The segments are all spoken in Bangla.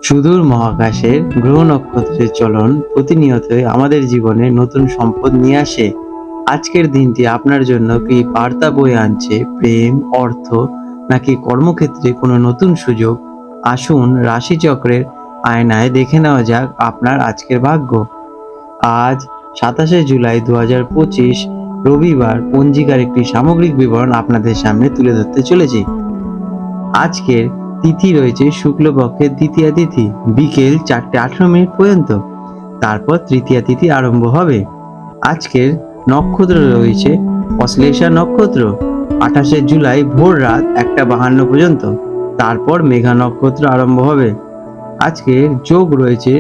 সুদূর মহাকাশের গ্রহ নক্ষত্রের চলন প্রতিনিয়তই আমাদের জীবনে নতুন সম্পদ নিয়ে আসে। আজকের দিনটি আপনার জন্য কি বার্তা বয়ে আনছে? প্রেম, অর্থ নাকি কর্মক্ষেত্রে কোনো নতুন সুযোগ? আসুন রাশিচক্রের আয়নায় দেখে নেওয়া যাক আপনার আজকের ভাগ্য। আজ 27শে জুলাই 2025 রবিবার পঞ্জিকার একটি সামগ্রিক বিবরণ আপনাদের সামনে তুলে ধরতে চলেছি। আজকের তিথি রয়েছে শুক্লপক্ষের দ্বিতীয়া তিথি বিকেল 4:18 পর্যন্ত। তারপর তৃতীয়া তিথি আরম্ভ হবে। আজকের নক্ষত্র রয়েছে অশ্লেষা নক্ষত্র 28শে জুলাই ভোর রাত 1:52 পর্যন্ত। তারপর মেঘা নক্ষত্র আরম্ভ হবে। আজকের যোগ রয়েছে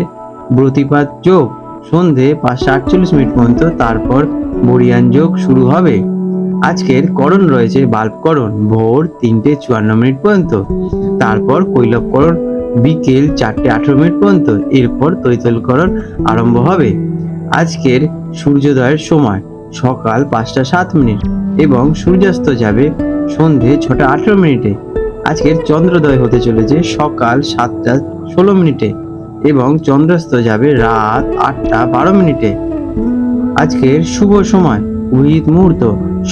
ব্রতিপাত যোগ সন্ধে 5:48 পর্যন্ত। তারপর বরিয়ান যোগ শুরু হবে। আজকের করণ রয়েছে বাল্বকরণ ভোর 3:54 পর্যন্ত। তারপর কৈলবকরণ বিকেল 4:18 পর্যন্ত। এরপর তৈতলকরণ আরম্ভ হবে। আজকের সূর্যোদয়ের সময় সকাল 5:07 এবং সূর্যাস্ত যাবে সন্ধে 6:18। আজকের চন্দ্রোদয় হতে চলেছে সকাল 7:16 এবং চন্দ্রাস্ত যাবে রাত 8:12। আজকের শুভ সময় অভিজিৎ মুহূর্ত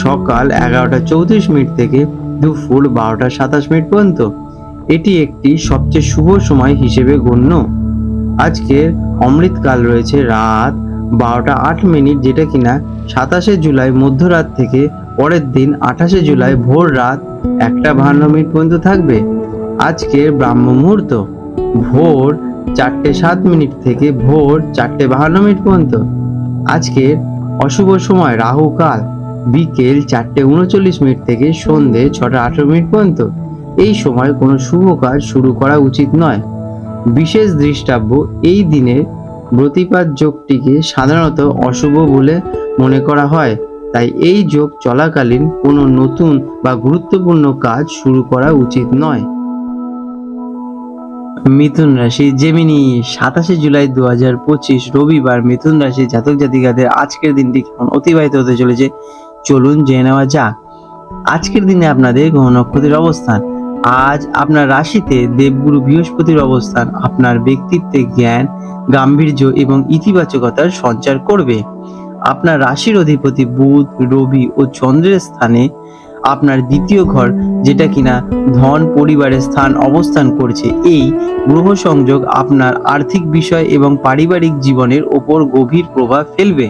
সকাল 11:34 থেকে দুপুর 12:27 পর্যন্ত। এটি একটি সবচেয়ে শুভ সময় হিসেবে গণ্য। আজকের অমৃতকাল রয়েছে রাত 12:08, যেটা কিনা 27শে জুলাই মধ্যরাত থেকে পরের দিন 28শে জুলাই ভোর রাত 1:52 পর্যন্ত থাকবে। আজকের ব্রাহ্ম মুহূর্ত ভোর 4:07 থেকে ভোর 4:52 পর্যন্ত। আজকের অশুভ সময় রাহু কাল বিকেল 4:39 থেকে সন্ধে 6:18 পর্যন্ত। এই সময় কোনো শুভ কাজ শুরু করা উচিত নয়। বিশেষ দৃষ্টাব্য, এই দিনে ব্রতিপাত যোগটিকে সাধারণত অশুভ বলে মনে করা হয়, তাই এই যোগ চলাকালীন কোনো নতুন বা গুরুত্বপূর্ণ কাজ শুরু করা উচিত নয়। মিথুন রাশি জেমিনি 27শে জুলাই 2025 রবিবার মিথুন রাশি জাতক জাতিকাদের আজকের দিনটি কেমন অতিবাহিত হতে চলেছে চলুন জেনে নেওয়া যাক। আজকের দিনে আপনাদের গ্রহ নক্ষত্রের অবস্থান। আজ আপনার রাশিতে দেবগুরু বৃহস্পতির অবস্থান আপনার ব্যক্তিত্বে জ্ঞান, গাম্ভীর্য এবং ইতিবাচকতার সঞ্চার করবে। আপনার রাশির অধিপতি বুধ, রবি ও চন্দ্রের স্থানে আপনার দ্বিতীয় ঘর, যেটা কিনা ধন পরিবারের স্থান অবস্থান করছে। এই গ্রহ সংযোগ আপনার আর্থিক বিষয় এবং পারিবারিক জীবনের ওপর গভীর প্রভাব ফেলবে।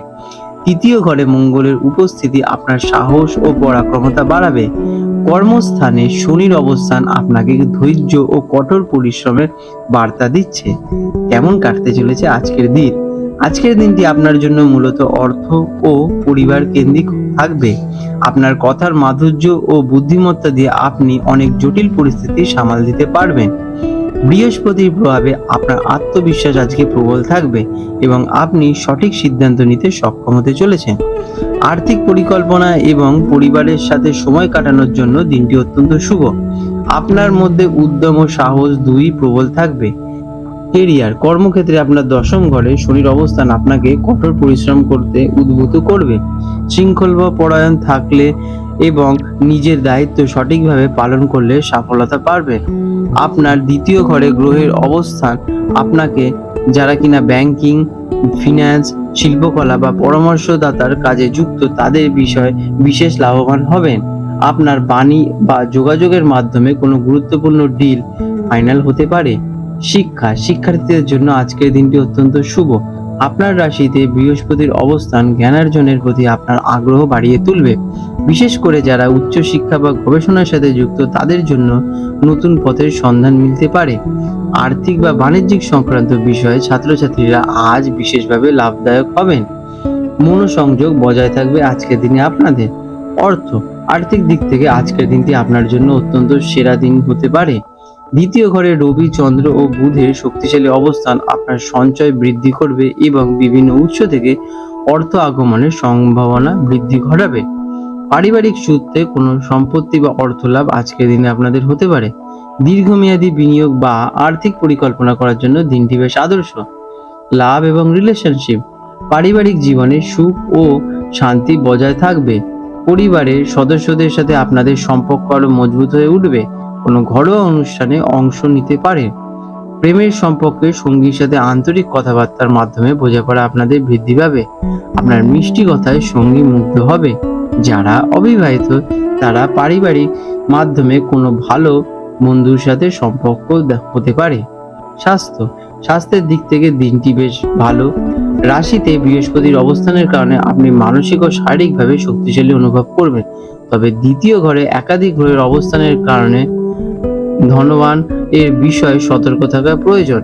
তৃতীয় ঘরে মঙ্গলের উপস্থিতি আপনার সাহস ও পরাক্রমতা বাড়াবে। কর্মস্থানে শনির অবস্থান আপনাকে ধৈর্য ও কঠোর পরিশ্রমের বার্তা দিচ্ছে। কেমন কাটতে চলেছে আজকের দিন? আজকের দিনটি আপনার জন্য মূলত অর্থ ও পরিবার কেন্দ্রিক থাকবে। আপনার কথার মাধুর্য ও বুদ্ধিমত্তা দিয়ে আপনি অনেক জটিল পরিস্থিতি সামাল দিতে পারবেন। বৃহস্পতির প্রভাবে আপনার আত্মবিশ্বাস আজকে প্রবল থাকবে এবং আপনি সঠিক সিদ্ধান্ত নিতে সক্ষম হতে চলেছেন। আর্থিক পরিকল্পনা এবং পরিবারের সাথে সময় কাটানোর জন্য দিনটি অত্যন্ত শুভ। আপনার মধ্যে উদ্যম ও সাহস দুই প্রবল থাকবে। কেরিয়ার, কর্মক্ষেত্রে আপনার দশম ঘরে শনির অবস্থান আপনাকে কঠোর পরিশ্রম করতে উদ্বুদ্ধ করবে। শৃঙ্খল বা পরায়ণ থাকলে এবং নিজের দায়িত্ব সঠিকভাবে পালন করলে সফলতা পাবেন। আপনার দ্বিতীয় ঘরে গ্রহের অবস্থান আপনাকে, যারা কিনা ব্যাংকিং, ফিন্যান্স, শিল্পকলা বা পরামর্শদাতার কাজে যুক্ত, তাদের বিষয়ে বিশেষ লাভবান হবেন। আপনার বাণী বা যোগাযোগের মাধ্যমে কোনো গুরুত্বপূর্ণ ডিল ফাইনাল হতে পারে। শিক্ষার্থীদের জন্য আজকের দিনটি অত্যন্ত শুভ। আপনার রাশিতে বৃহস্পতির অবস্থান জ্ঞানার্জনের প্রতি আপনার আগ্রহ বাড়িয়ে তুলবে। বিশেষ করে যারা উচ্চ শিক্ষা বা গবেষণার সাথে যুক্ত, তাদের জন্য নতুন পথের সন্ধান মিলতে পারে। আর্থিক বা বাণিজ্যিক সংক্রান্ত বিষয়ে ছাত্রছাত্রীরা আজ বিশেষভাবে লাভদায়ক হবেন। মনোসংযোগ বজায় থাকবে আজকের দিনে আপনাদের। আর্থিক দিক থেকে আজকের দিনটি আপনার জন্য অত্যন্ত সেরা দিন হতে পারে। দ্বিতীয় ঘরে রবি, চন্দ্র ও বুধের শক্তিশালী অবস্থান আপনার সঞ্চয় বৃদ্ধি করবে এবং বিভিন্ন উৎস থেকে অর্থ আগমনের সম্ভাবনা বৃদ্ধি ঘটাবে। পারিবারিক সূত্রে কোনো সম্পত্তি বা অর্থ লাভ আজকের দিনে আপনাদের হতে পারে। দীর্ঘমেয়াদী বিনিয়োগ বা আর্থিক পরিকল্পনা করার জন্য দিনটি বেশ আদর্শ। লাভ এবং রিলেশনশিপ, পারিবারিক জীবনে সুখ ও শান্তি বজায় থাকবে। পরিবারের সদস্যদের সাথে আপনাদের সম্পর্ক আরো মজবুত হয়ে উঠবে। কোনো ঘরোয়া অনুষ্ঠানে অংশ নিতে পারে। প্রেমের সম্পর্কে সঙ্গীর সাথে আন্তরিক কথাবার্তার মাধ্যমে বোঝাপড়া আপনাদের বৃদ্ধি পাবে। আপনার মিষ্টি কথায় সঙ্গী মুগ্ধ হবে। যারা অবিবাহিত তারা পারিবারিক মাধ্যমে কোনো ভালো বন্ধুর সাথে সম্পর্ক হতে পারে। স্বাস্থ্যের দিক থেকে দিনটি বেশ ভালো। রাশিতে বৃহস্পতির অবস্থানের কারণে আপনি মানসিক ও শারীরিকভাবে শক্তিশালী অনুভব করবেন। তবে দ্বিতীয় ঘরে একাধিক গ্রহের অবস্থানের কারণে ধনবান এর বিষয়ে সতর্ক থাকা প্রয়োজন।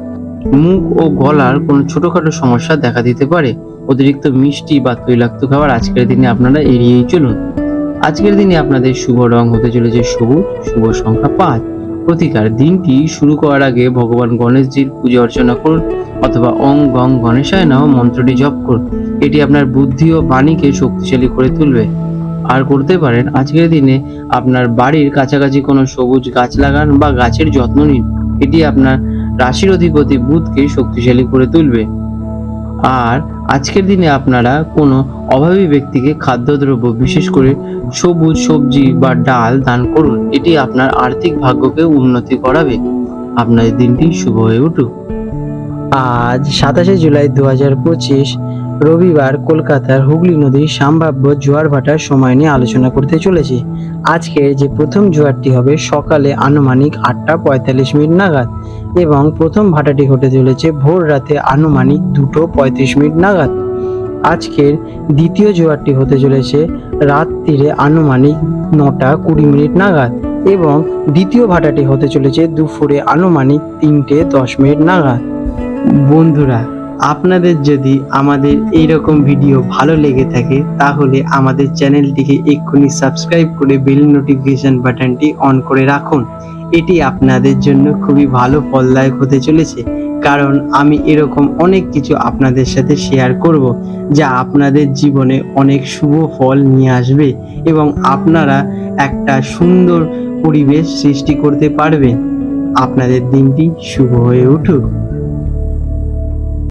মুখ ও গলার কোনো ছোটখাটো সমস্যা দেখা দিতে পারে। অতিরিক্ত মিষ্টি বা তৈলাক্ত খাবার আজকের দিনে আপনারা এড়িয়েই চলুন। আজকের দিনে আপনাদের শুভ রং হতে চলেছে সবুজ, শুভ সংখ্যা 5। প্রতিকার, দিনটি শুরু করার আগে ভগবান গণেশজির পূজা অর্চনা করুন অথবা ওং গং গণেশায় নমঃ মন্ত্রটি জপ করুন। এটি আপনার বুদ্ধি ও বাণীকে শক্তিশালী করে তুলবে। আর করতে পারেন আজকের দিনে আপনার বাড়ির কাছাকাছি কোনো সবুজ গাছ লাগান বা গাছের যত্ন নিন। এটি আপনার রাশির অধিপতি বুধকে শক্তিশালী করে তুলবে। আর আজকের দিনে আপনারা কোনো অভাবী ব্যক্তিকে খাদ্যদ্রব্য, বিশেষ করে সবুজ সবজি বা ডাল দান করুন। এটি আপনার আর্থিক ভাগ্যকে উন্নতি করাবে। আপনার দিনটি শুভ হয়ে উঠুক। আজ 27শে জুলাই 2025 রবিবার কলকাতার হুগলি নদীর সম্ভাব্য জোয়ার ভাটার সময় নিয়ে আলোচনা করতে চলেছি। আজকে যে প্রথম জোয়ারটি হবে সকালে আনুমানিক 8:45 নাগাদ এবং প্রথম ভাটাটি ঘটে চলেছে ভোর রাতে আনুমানিক 2:35 নাগাদ। আজকের দ্বিতীয় জোয়ারটি হতে চলেছে রাত্রিরে আনুমানিক 9:20 নাগাদ এবং দ্বিতীয় ভাটাটি হতে চলেছে দুপুরে আনুমানিক 3:10 নাগাদ। বন্ধুরা, আপনাদের যদি আমাদের এইরকম ভিডিও ভালো লেগে থাকে তাহলে আমাদের চ্যানেলটিকে এক্ষুনি সাবস্ক্রাইব করে বেল নোটিফিকেশন বাটনটি অন করে রাখুন। এটি আপনাদের জন্য খুবই ভালো ফলদায়ক হতে চলেছে, কারণ আমি এরকম অনেক কিছু আপনাদের সাথে শেয়ার করব যা আপনাদের জীবনে অনেক শুভ ফল নিয়ে আসবে এবং আপনারা একটা সুন্দর পরিবেশ সৃষ্টি করতে পারবেন। আপনাদের দিনটি শুভ হয়ে উঠুক।